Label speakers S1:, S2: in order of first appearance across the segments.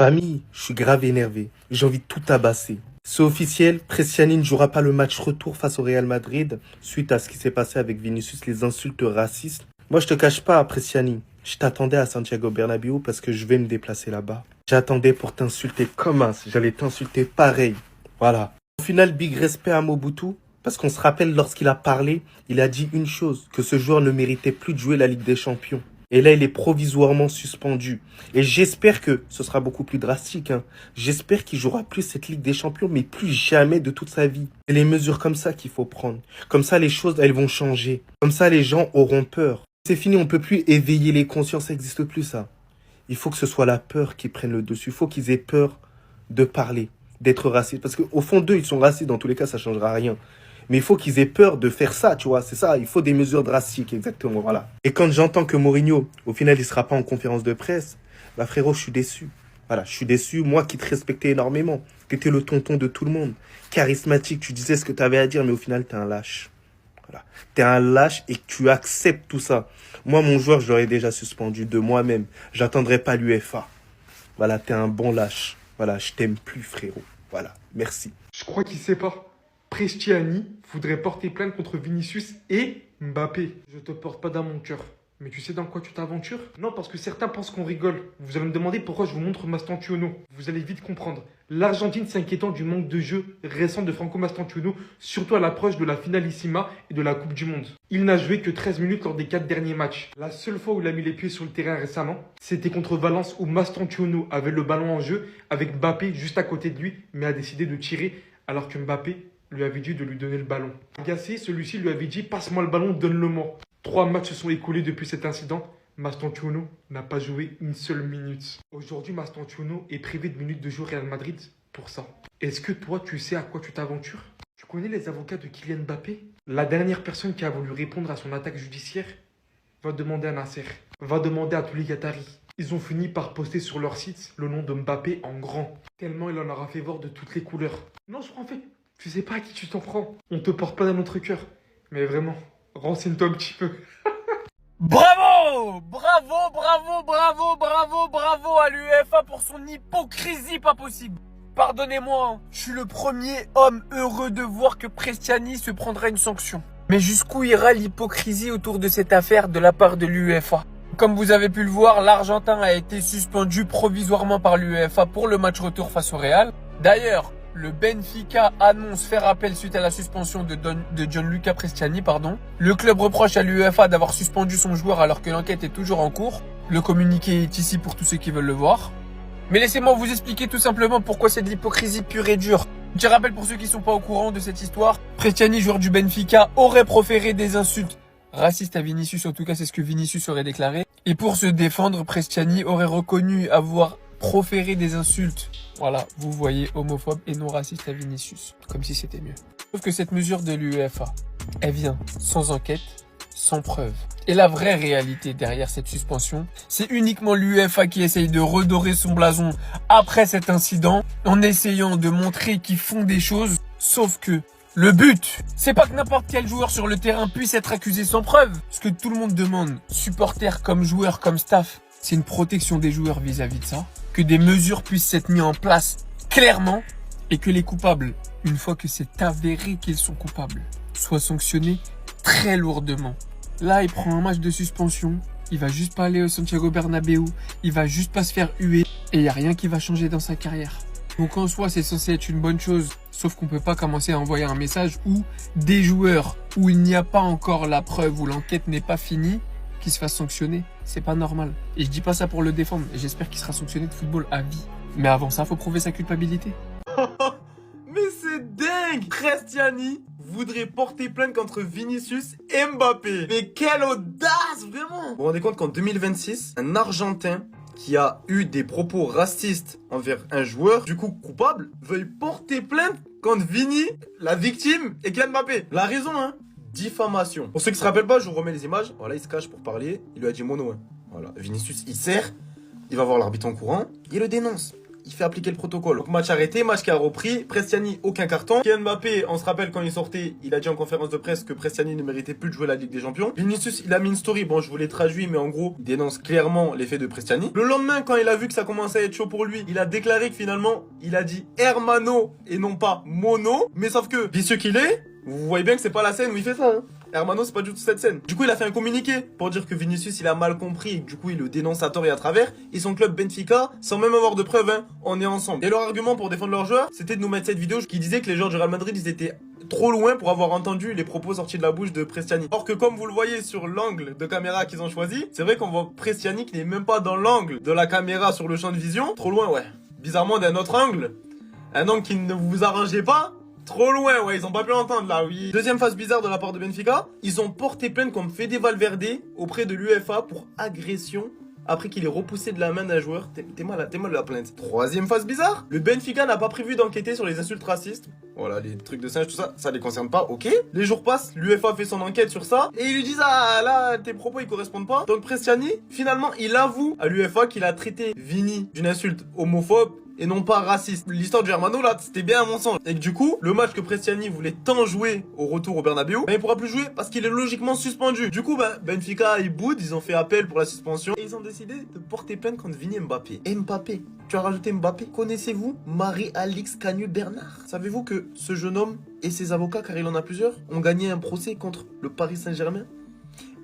S1: Famille, je suis grave énervé. J'ai envie de tout tabasser. C'est officiel, Prestiani ne jouera pas le match retour face au Real Madrid suite à ce qui s'est passé avec Vinicius, les insultes racistes. Moi, je te cache pas, Prestiani. Je t'attendais à Santiago Bernabéu parce que je vais me déplacer là-bas. J'attendais pour t'insulter comme un, j'allais t'insulter pareil. Voilà. Au final, big respect à Mobutu. Parce qu'on se rappelle, lorsqu'il a parlé, il a dit une chose, que ce joueur ne méritait plus de jouer la Ligue des Champions. Et là, il est provisoirement suspendu. Et j'espère que ce sera beaucoup plus drastique. J'espère qu'il jouera plus cette Ligue des Champions, mais plus jamais de toute sa vie. C'est les mesures comme ça qu'il faut prendre. Comme ça, les choses, elles vont changer. Comme ça, les gens auront peur. C'est fini, on peut plus éveiller les consciences, ça n'existe plus ça. Il faut que ce soit la peur qui prenne le dessus. Il faut qu'ils aient peur de parler, d'être racistes. Parce qu'au fond d'eux, ils sont racistes. Dans tous les cas, ça ne changera rien. Mais il faut qu'ils aient peur de faire ça, tu vois. C'est ça, il faut des mesures drastiques, exactement, voilà. Et quand j'entends que Mourinho, au final, il sera pas en conférence de presse, bah frérot, je suis déçu. Voilà, je suis déçu. Moi qui te respectais énormément, tu étais le tonton de tout le monde. Charismatique, tu disais ce que tu avais à dire, mais au final, t'es un lâche. Voilà. T'es un lâche et tu acceptes tout ça. Moi, mon joueur, je l'aurais déjà suspendu de moi-même. J'attendrai pas l'UEFA. Voilà, t'es un bon lâche. Voilà, je t'aime plus, frérot. Voilà, merci.
S2: Je crois qu'il sait pas. Prestiani voudrait porter plainte contre Vinicius et Mbappé. Je te porte pas dans mon cœur. Mais tu sais dans quoi tu t'aventures? Non, parce que certains pensent qu'on rigole. Vous allez me demander pourquoi je vous montre Mastantuono. Vous allez vite comprendre. L'Argentine s'inquiétant du manque de jeu récent de Franco Mastantuono, surtout à l'approche de la finalissima et de la Coupe du Monde. Il n'a joué que 13 minutes lors des 4 derniers matchs. La seule fois où il a mis les pieds sur le terrain récemment, c'était contre Valence où Mastantuono avait le ballon en jeu avec Mbappé juste à côté de lui, mais a décidé de tirer alors que Mbappé lui avait dit de lui donner le ballon. Agacé, celui-ci lui avait dit « Passe-moi le ballon, donne-le-moi ». 3 matchs se sont écoulés depuis cet incident. Mastantuono n'a pas joué une seule minute. Aujourd'hui, Mastantuono est privé de minutes de jeu au Real Madrid pour ça. Est-ce que toi, tu sais à quoi tu t'aventures? Tu connais les avocats de Kylian Mbappé? La dernière personne qui a voulu répondre à son attaque judiciaire va demander à Nasser, va demander à tous les Qataris. Ils ont fini par poster sur leur site le nom de Mbappé en grand. Tellement il en aura fait voir de toutes les couleurs. Non, je crois en fait. Tu sais pas à qui tu t'en prends. On te porte pas dans notre cœur. Mais vraiment, renseigne-toi un petit peu.
S3: Bravo! Bravo, bravo, bravo, bravo, bravo à l'UEFA pour son hypocrisie pas possible. Pardonnez-moi, je suis le premier homme heureux de voir que Prestiani se prendra une sanction. Mais jusqu'où ira l'hypocrisie autour de cette affaire de la part de l'UEFA? Comme vous avez pu le voir, l'Argentin a été suspendu provisoirement par l'UEFA pour le match retour face au Real. D'ailleurs, le Benfica annonce faire appel suite à la suspension de Gianluca Prestiani, Le club reproche à l'UEFA d'avoir suspendu son joueur alors que l'enquête est toujours en cours. Le communiqué est ici pour tous ceux qui veulent le voir. Mais laissez-moi vous expliquer tout simplement pourquoi c'est de l'hypocrisie pure et dure. Petit rappel pour ceux qui ne sont pas au courant de cette histoire. Prestiani, joueur du Benfica, aurait proféré des insultes racistes à Vinicius, en tout cas c'est ce que Vinicius aurait déclaré. Et pour se défendre, Prestiani aurait reconnu avoir proférer des insultes, voilà, vous voyez, homophobes et non racistes à Vinicius, comme si c'était mieux. Sauf que cette mesure de l'UEFA, elle vient sans enquête, sans preuve. Et la vraie réalité derrière cette suspension, c'est uniquement l'UEFA qui essaye de redorer son blason après cet incident, en essayant de montrer qu'ils font des choses, sauf que le but, c'est pas que n'importe quel joueur sur le terrain puisse être accusé sans preuve. Ce que tout le monde demande, supporters comme joueurs, comme staff, c'est une protection des joueurs vis-à-vis de ça, que des mesures puissent être mises en place clairement et que les coupables, une fois que c'est avéré qu'ils sont coupables, soient sanctionnés très lourdement. Là, il prend un match de suspension, il va juste pas aller au Santiago Bernabéu, il va juste pas se faire huer et il n'y a rien qui va changer dans sa carrière. Donc en soi, c'est censé être une bonne chose, sauf qu'on peut pas commencer à envoyer un message où des joueurs où il n'y a pas encore la preuve, où l'enquête n'est pas finie, qui se fasse sanctionner, c'est pas normal. Et je dis pas ça pour le défendre, et j'espère qu'il sera sanctionné de football à vie. Mais avant ça, faut prouver sa culpabilité.
S4: Mais c'est dingue! Prestiani voudrait porter plainte contre Vinicius et Mbappé. Mais quelle audace, vraiment! Vous vous rendez compte qu'en 2026, un Argentin qui a eu des propos racistes envers un joueur, du coup coupable, veuille porter plainte contre Vini, la victime, et Kylian Mbappé. La raison, diffamation. Pour ceux qui se rappellent pas, je vous remets les images. Voilà, il se cache pour parler. Il lui a dit mono. Voilà, Vinicius, il sert. Il va voir l'arbitre en courant. Il le dénonce. il fait appliquer le protocole. Donc match arrêté, match qui a repris. Prestiani, aucun carton. Kylian Mbappé, on se rappelle quand il sortait, il a dit en conférence de presse que Prestiani ne méritait plus de jouer la Ligue des Champions. Vinicius, il a mis une story, bon je vous l'ai traduit, mais en gros, il dénonce clairement l'effet de Prestiani. Le lendemain, quand il a vu que ça commençait à être chaud pour lui, il a déclaré que finalement, il a dit Hermano et non pas Mono. Mais sauf que, vicieux qu'il est, vous voyez bien que c'est pas la scène où il fait ça, hein. Hermano, c'est pas du tout cette scène. Du coup, il a fait un communiqué pour dire que Vinicius, il a mal compris et que du coup, il le dénonce à tort et à travers. Et son club Benfica, sans même avoir de preuves, hein, on est ensemble. Et leur argument pour défendre leurs joueurs, c'était de nous mettre cette vidéo qui disait que les joueurs du Real Madrid, ils étaient trop loin pour avoir entendu les propos sortis de la bouche de Prestiani. Or que comme vous le voyez sur l'angle de caméra qu'ils ont choisi, c'est vrai qu'on voit Prestiani qui n'est même pas dans l'angle de la caméra sur le champ de vision. Trop loin, ouais. Bizarrement, d'un autre angle. Un angle qui ne vous arrangeait pas. Trop loin, ouais, ils ont pas pu l'entendre là, oui. Deuxième phase bizarre de la part de Benfica, ils ont porté plainte contre Fede Valverde auprès de l'UEFA pour agression après qu'il ait repoussé de la main d'un joueur. T'es mal la plainte. Troisième phase bizarre, le Benfica n'a pas prévu d'enquêter sur les insultes racistes. Voilà, les trucs de singe, tout ça, ça les concerne pas, ok. Les jours passent, l'UEFA fait son enquête sur ça, et ils lui disent, ah là, tes propos ils correspondent pas. Donc Prestiani, finalement, il avoue à l'UEFA qu'il a traité Vini d'une insulte homophobe et non pas raciste. L'histoire du Hermano là, c'était bien à mon sens. Et que du coup, le match que Prestiani voulait tant jouer au retour au Bernabéu, ben, il pourra plus jouer parce qu'il est logiquement suspendu. Du coup, ben, Benfica, ils boudent, ils ont fait appel pour la suspension et ils ont décidé de porter plainte contre Vini et Mbappé. Et Mbappé, tu as rajouté Mbappé. Connaissez-vous Marie-Alix Cagnu-Bernard? Savez-vous que ce jeune homme et ses avocats, car il en a plusieurs, ont gagné un procès contre le Paris Saint-Germain?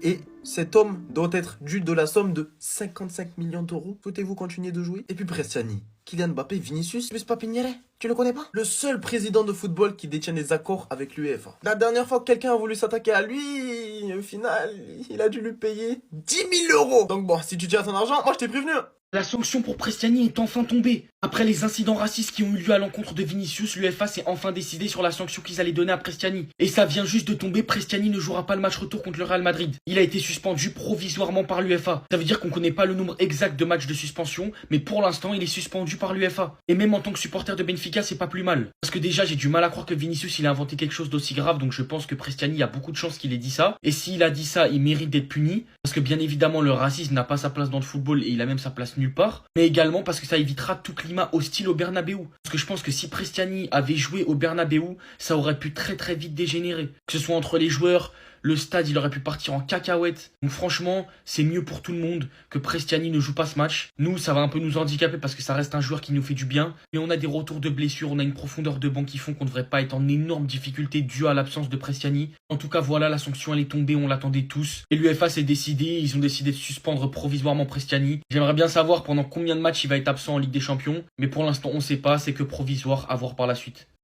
S4: Et cet homme doit être dû de la somme de 55 millions d'euros. Souhaitez-vous continuer de jouer? Et puis Prestiani, Kylian Mbappé, Vinicius, plus Papiniere, tu le connais pas? Le seul président de football qui détient des accords avec l'UEFA. La dernière fois que quelqu'un a voulu s'attaquer à lui, au final, il a dû lui payer 10 000 euros. Donc bon, si tu tiens à ton argent, moi je t'ai prévenu.
S5: La sanction pour Prestiani est enfin tombée. Après les incidents racistes qui ont eu lieu à l'encontre de Vinicius, l'UEFA s'est enfin décidé sur la sanction qu'ils allaient donner à Prestiani. Et ça vient juste de tomber, Prestiani ne jouera pas le match retour contre le Real Madrid. Il a été suspendu provisoirement par l'UEFA. Ça veut dire qu'on connaît pas le nombre exact de matchs de suspension, mais pour l'instant il est suspendu par l'UEFA. Et même en tant que supporter de Benfica, c'est pas plus mal. Parce que déjà j'ai du mal à croire que Vinicius il a inventé quelque chose d'aussi grave, donc je pense que Prestiani, il y a beaucoup de chances qu'il ait dit ça. Et s'il a dit ça, il mérite d'être puni. Parce que bien évidemment le racisme n'a pas sa place dans le football et il a même sa place nulle part. Mais également parce que ça évitera tout climat hostile au Bernabéu. Parce que je pense que si Prestiani avait joué au Bernabéu, ça aurait pu très très vite dégénérer. Que ce soit entre les joueurs, le stade il aurait pu partir en cacahuète. Donc franchement, c'est mieux pour tout le monde que Prestiani ne joue pas ce match. Nous, ça va un peu nous handicaper parce que ça reste un joueur qui nous fait du bien. Mais on a des retours de blessures, on a une profondeur de banc qui font qu'on ne devrait pas être en énorme difficulté due à l'absence de Prestiani. En tout cas, voilà, la sanction elle est tombée, on l'attendait tous. Et l'UEFA s'est décidé, ils ont décidé de suspendre provisoirement Prestiani. J'aimerais bien savoir pendant combien de matchs il va être absent en Ligue des Champions. Mais pour l'instant, on sait pas, c'est que provisoire, à voir par la suite.